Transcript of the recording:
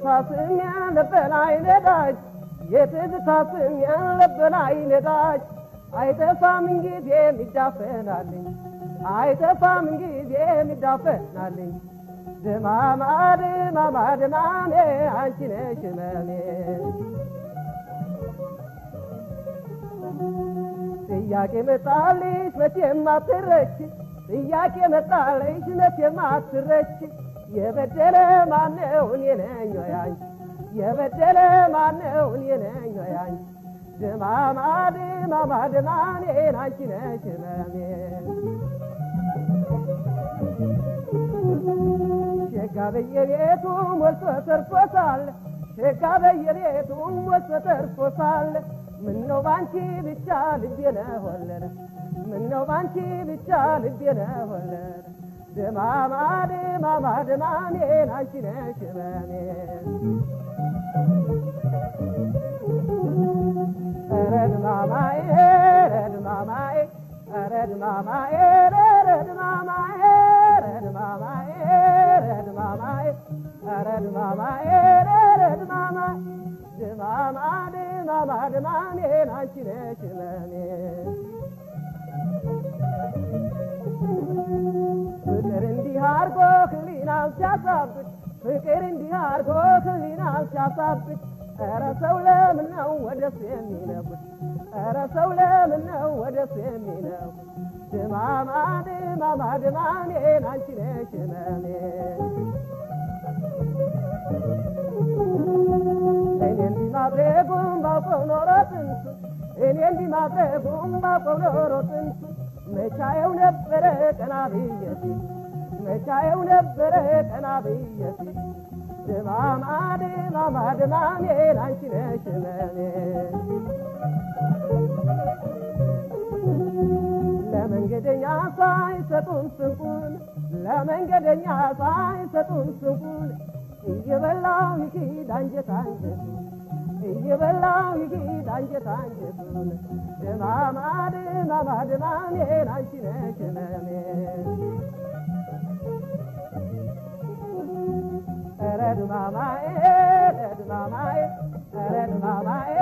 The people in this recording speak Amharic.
የትዝታስም ያለበላይ ነዳጅ የትዝታስም ያለበላይ ነዳጅ አይጠፋም ጊዜም ይዳፈናልኝ አይጠፋም ጊዜም ይዳፈናልኝ ድማማ ድማማ ድማሜ አንቺ ነሽ ህመሜ ጥያቄ መጣልሽ መቼም አትረች ጥያቄ መጣልሽ መቼም አትረች የበደለ ማነው እኔ ነኝ ወይ አንቺ የበደለ ማነው እኔ ነኝ ወይ አንቺ ድማማ ድማማ ድማሜ አንቺ ነሽ ህመሜ ሸጋ በየቤቱ ሞልቶ ተርፎሳል ሸጋ በየቤቱ ሞልቶ ተርፎሳል ምነው ባንቺ ብቻ ልቤ ነሆለለ ምነው ባንቺ ብቻ ልቤ ነሆለለ ድማማ ድማማ ድማሜ አንቺ ነሽ ህመሜ ኧረ ድማማዬ ኧረ ድማማዬ ኧረ ድማማዬ ኧረ ድማማዬ ኧረ ድማማዬ ኧረ ድማማዬ ኧረ ድማማዬ ኧረ ድማማዬ ድማማ ድማማ ድማሜ አንቺ ነሽ ህመሜ ፍቅር እንዲህ አርጎ ህሊናን ሲያሳብድ ፍቅር እንዲህ አርጎ ህሊናን ሲያሳብድ ኧረ ሰው ለምን ነው ወደሱ የሚነጉድ ኧረ ሰው ለምን ነው ወደሱ የሚነጉድ ድማማ ድማማ ድማሜ አንቺ ነሽ ህመሜ እኔ እንዲህ ማድረጉን ባውቀው ኖሮ ጥንቱ እኔ እንዲህ ማድረጉን ባውቀው ኖሮ ጥንቱ መቻየው ነበረ ቀና ብዬ መቻየው ነበረ ቀና ብዬ ድማማ ድማማ ድማሜ አንቺ ነሽ ህመሜ ለመንገደኛ ሳይሰጡን ስንቁን ለመንገደኛ ሳይሰጡን ስንቁን እየበላው ይኪድ አንጀት አንጀቱን እየበላው ይኪድ አንጀት አንጀቱን ድማማ ድማማ ድማሜ አንቺ ነሽ ህመሜ ኧረ ድማማዬ ኧረ ድማማዬ ኧረ ድማማዬ